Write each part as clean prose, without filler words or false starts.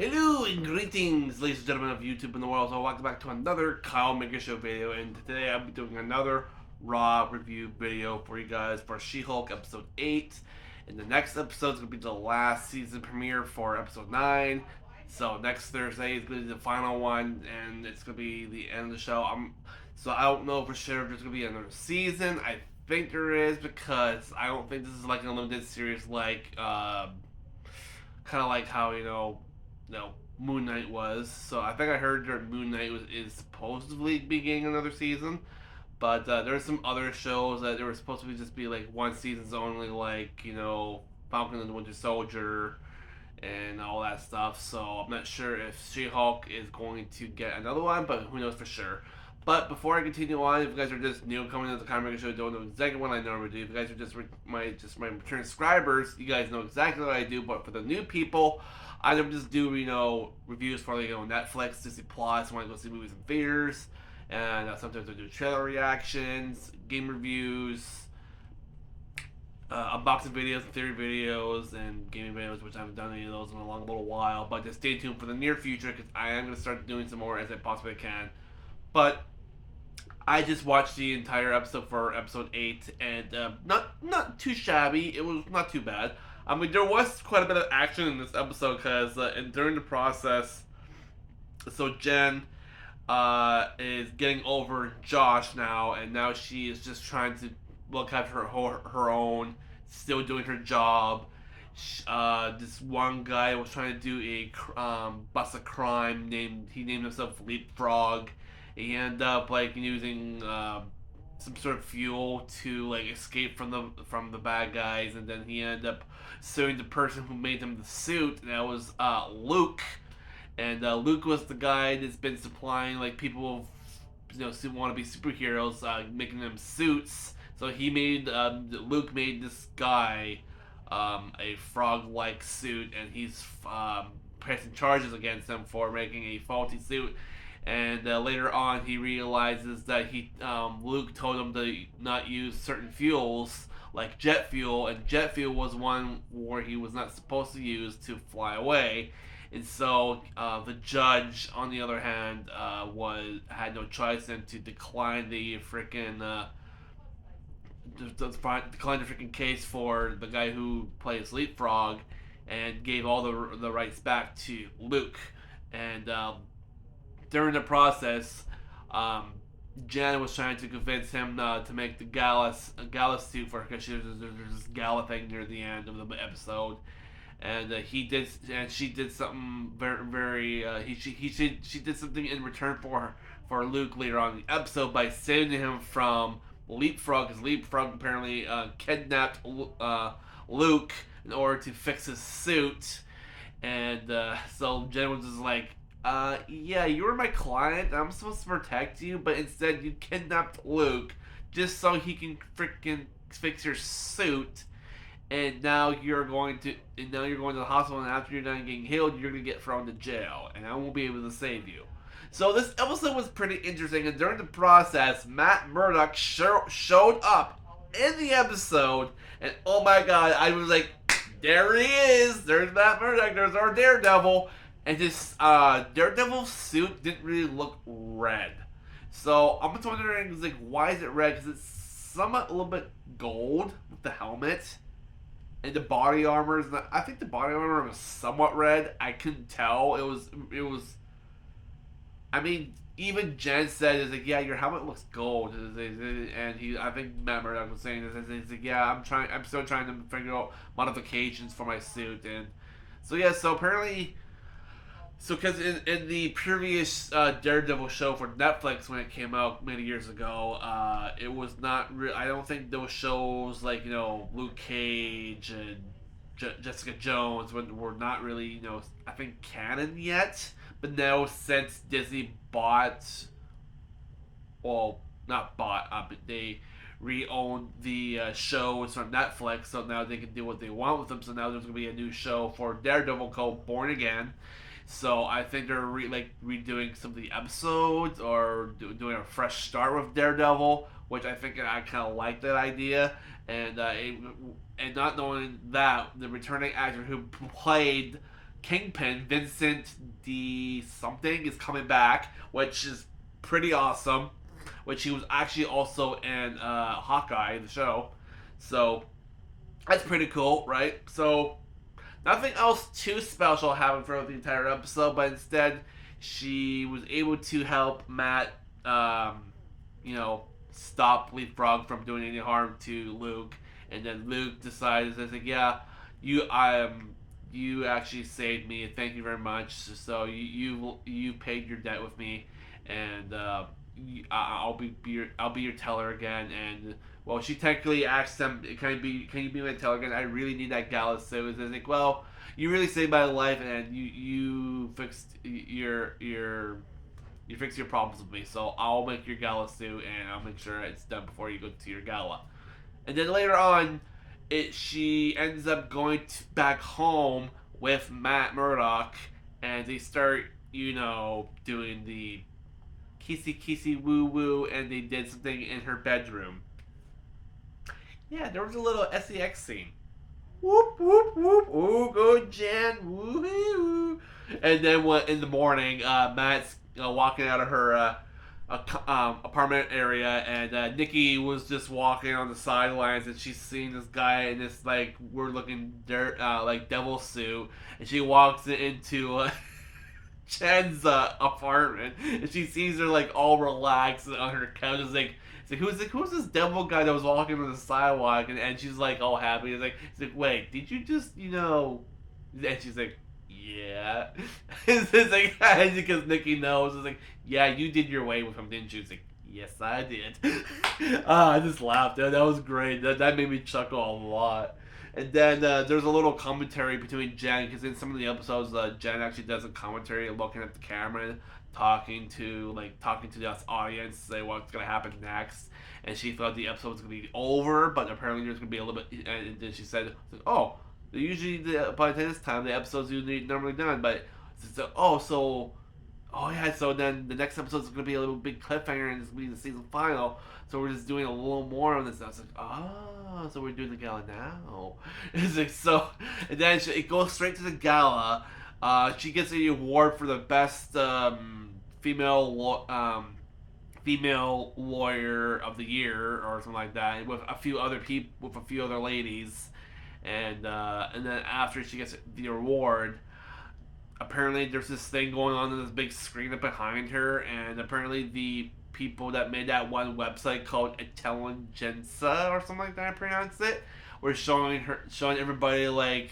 Hello and greetings, ladies and gentlemen of YouTube and the world. So welcome back to another Kyle Minger Show video, and today I'll be doing another Raw review video for you guys for She Hulk episode 8. And the next episode is going to be the last season premiere for episode 9. So next Thursday is going to be the final one, and it's going to be the end of the show. So I don't know for sure if there's going to be another season. I think there is, because I don't think this is like an limited series like kind of like how Moon Knight was. So I think I heard that Moon Knight is supposedly beginning another season, but there's some other shows that they were supposed to just be like one seasons only, like Falcon and the Winter Soldier and all that stuff. So I'm not sure if She-Hulk is going to get another one, but who knows for sure. But before I continue on, if you guys are just new coming to the comic show, don't know exactly what I normally do. If you guys are just my return subscribers, you guys know exactly what I do. But for the new people, I don't just do reviews for Netflix, Disney Plus. When I go see movies in theaters, and sometimes I do trailer reactions, game reviews, unboxing videos, theory videos, and gaming videos, which I haven't done any of those in a long little while. But just stay tuned for the near future, because I am going to start doing some more as I possibly can. But I just watched the entire episode for episode 8, and not too shabby. It was not too bad. I mean, there was quite a bit of action in this episode, because and during the process, so Jen is getting over Josh now, and now she is just trying to look after her own, still doing her job. This one guy was trying to do a bust a crime. He named himself Leapfrog. He ended up using some sort of fuel to escape from the bad guys, and then he ended up suing the person who made him the suit, and that was Luke. And Luke was the guy that's been supplying people want to be superheroes, making them suits. So Luke made this guy a frog-like suit, and he's pressing charges against him for making a faulty suit. And later on, he realizes that Luke told him to not use certain fuels like jet fuel, and jet fuel was one where he was not supposed to use to fly away. And so the judge, on the other hand, had no choice than to decline the freaking case for the guy who plays Leapfrog, and gave all the rights back to Luke. And during the process, Jen was trying to convince him to make the gala suit for her, because there's this gala thing near the end of the episode, and she did something she did something in return for Luke later on in the episode by saving him from Leapfrog, because Leapfrog apparently kidnapped Luke in order to fix his suit. And so Jen was just like, yeah, you were my client. I'm supposed to protect you, but instead you kidnapped Luke just so he can freaking fix your suit. And now you're going to the hospital, and after you're done getting healed, you're gonna get thrown to jail, and I won't be able to save you. So this episode was pretty interesting, and during the process, Matt Murdock showed up in the episode, and oh my god, I was like, there he is! There's Matt Murdock, there's our Daredevil. And this Daredevil suit didn't really look red. So I'm just wondering, why is it red? Because it's somewhat a little bit gold with the helmet. And the body armor is not, I think the body armor was somewhat red. I couldn't tell. It was. I mean, even Jen said, yeah, your helmet looks gold. And I think Matt Murdock was saying this. He's like, yeah, I'm still trying to figure out modifications for my suit. And so yeah, so apparently. So, because in the previous Daredevil show for Netflix, when it came out many years ago, it was not real. I don't think those shows like Luke Cage and Jessica Jones were not really I think canon yet. But now, since Disney bought, well, not bought, but they re-owned the shows from Netflix, so now they can do what they want with them. So now there's gonna be a new show for Daredevil called Born Again. So I think they're redoing some of the episodes, or doing a fresh start with Daredevil, which I think I kind of like that idea. And not knowing that the returning actor who played Kingpin, Vincent D something, is coming back, which is pretty awesome. Which he was actually also in Hawkeye, the show. So that's pretty cool, right? So nothing else too special happened throughout the entire episode, but instead she was able to help Matt, you know, stop Leapfrog from doing any harm to Luke, and then Luke decides, "It's like, yeah, you, you actually saved me. Thank you very much. So you paid your debt with me, and I'll be your teller again." And well, she technically asked him, can you be my teller again? I really need that gala suit." So it's like, well, you really saved my life, and you fixed you fix your problems with me, so I'll make your gala suit, and I'll make sure it's done before you go to your gala. And then later on, she ends up going back home with Matt Murdock, and they start, doing the kissy kissy woo woo, and they did something in her bedroom. Yeah, there was a little sex scene. Whoop whoop whoop! Ooh, go Jen! Woohoo! And then in the morning, Matt's walking out of her apartment area, and Nikki was just walking on the sidelines, and she's seeing this guy in this like weird looking dirt like devil suit, and she walks into Jen's apartment, and she sees her like all relaxed on her couch. Who's this devil guy that was walking on the sidewalk? And she's like all happy. It's like, wait, did you just And she's like, yeah. It's like, because Nikki knows. It's like, yeah, you did your way with him, didn't you? It's like, yes, I did. I just laughed. That was great. That made me chuckle a lot. And then there's a little commentary between Jen, because in some of the episodes, Jen actually does a commentary looking at the camera, talking to the audience, say what's gonna happen next. And she thought the episode was gonna be over, but apparently there's gonna be a little bit. And then she said, "Oh, usually by this time the episode's usually normally done, but oh yeah, so then the next episode is gonna be a little big cliffhanger, and it's gonna be the season final. So we're just doing a little more on this." I was like, "Oh, so we're doing the gala now." It's like so, and then it goes straight to the gala. She gets the award for the best female female lawyer of the year or something like that, with a few other people, with a few other ladies, and then after she gets the award, apparently there's this thing going on in this big screen up behind her, and apparently the people that made that one website called Intelligenza or something like that, I pronounce it, were showing everybody like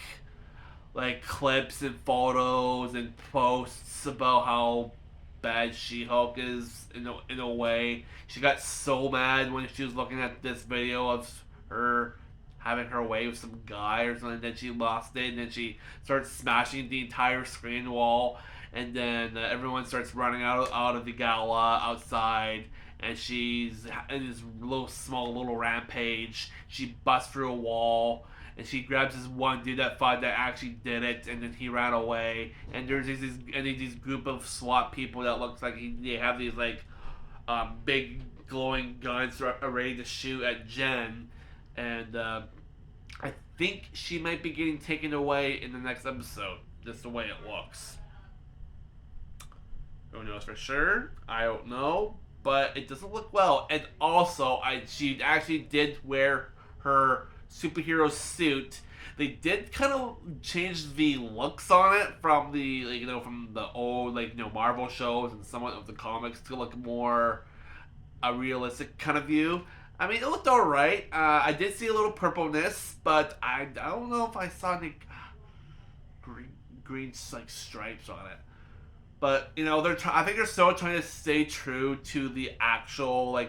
clips and photos and posts about how bad She Hulk is in a way. She got so mad when she was looking at this video of her having her way with some guy or something. Then she lost it, and then she starts smashing the entire screen wall. And then everyone starts running out of the gala outside. And she's in this little rampage. She busts through a wall, and she grabs this one dude that actually did it, and then he ran away. And there's these group of SWAT people that looks like they have these like big glowing guns ready to shoot at Jen, and I think she might be getting taken away in the next episode. Just the way it looks. Who knows for sure? I don't know, but it doesn't look well. And also, she actually did wear her superhero suit. They did kind of change the looks on it from the from the old Marvel shows and somewhat of the comics to look more a realistic kind of view. I mean, it looked alright. I did see a little purpleness, but I don't know if I saw any green like stripes on it. But I think they're still trying to stay true to the actual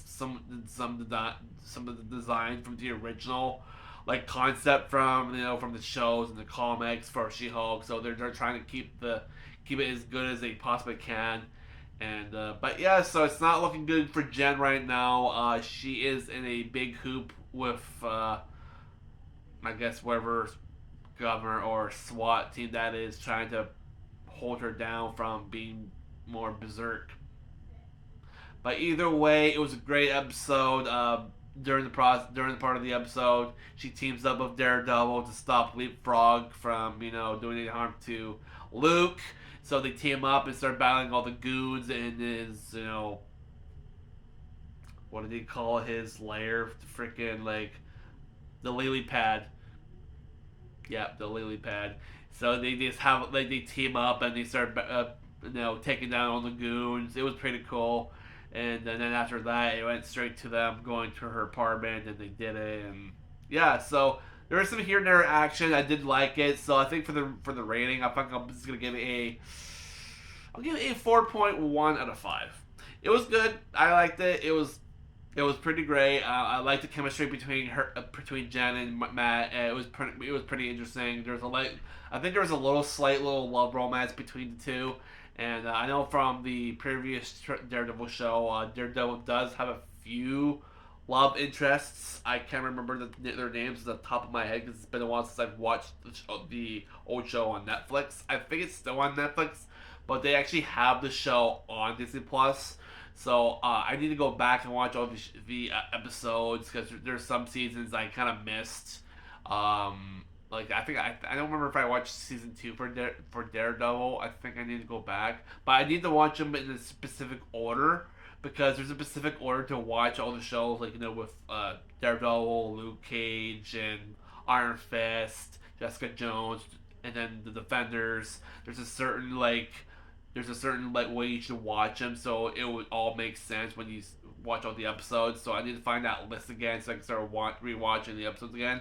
some of the design from the original concept from the shows and the comics for She Hulk. So they're trying to keep it as good as they possibly can. And but yeah, so it's not looking good for Jen right now. She is in a big hoop with I guess whatever governor or SWAT team that is trying to hold her down from being more berserk. But either way, it was a great episode. during the part of the episode, she teams up with Daredevil to stop Leapfrog from doing any harm to Luke. So they team up and start battling all the goons in his what did he call his lair? Freaking like the lily pad. Yeah, the lily pad. So they just have like they team up and they start taking down all the goons. It was pretty cool. And then after that, it went straight to them going to her apartment, and they did it. And yeah, so there was some here and there action. I did like it. So I think for the rating, I think I'm just gonna give it I'll give it a 4.1 out of 5. It was good. I liked it. It was pretty great. I liked the chemistry between Jen and Matt. It was pretty interesting. I think there was a slight little love romance between the two. And I know from the previous Daredevil show, Daredevil does have a few love interests. I can't remember their names at the top of my head because it's been a while since I've watched the old show on Netflix. I think it's still on Netflix, but they actually have the show on Disney Plus. So I need to go back and watch all the episodes because there's some seasons I kind of missed. Like I don't remember if I watched season 2 for Daredevil. I think I need to go back, but I need to watch them in a specific order because there's a specific order to watch all the shows. Like with Daredevil, Luke Cage, and Iron Fist, Jessica Jones, and then the Defenders. There's a certain way you should watch them, so it would all make sense when you watch all the episodes. So I need to find that list again so I can start rewatching the episodes again.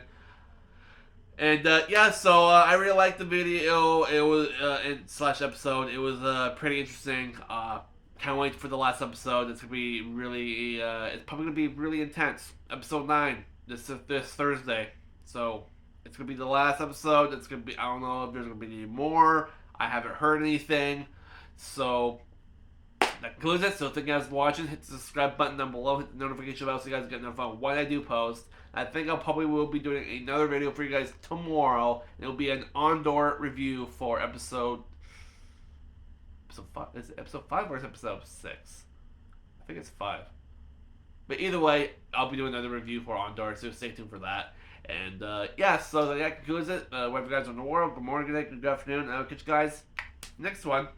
And yeah, so I really liked the video. It was slash episode. It was pretty interesting. Can't wait for the last episode. It's gonna be really. It's probably gonna be really intense. Episode 9 this Thursday. So it's gonna be the last episode. It's gonna be. I don't know if there's gonna be any more. I haven't heard anything. So that concludes it. So thank you guys for watching. Hit the subscribe button down below. Hit the notification bell so you guys get notified when I do post. I think I'll probably will be doing another video for you guys tomorrow. It'll be an Andor review for episode 5. Is it episode 5 or is it episode 6? I think it's 5. But either way, I'll be doing another review for Andor, so stay tuned for that. And yeah, so that concludes it. Whatever you guys are in the world, good morning, good night, good afternoon, and I'll catch you guys next one.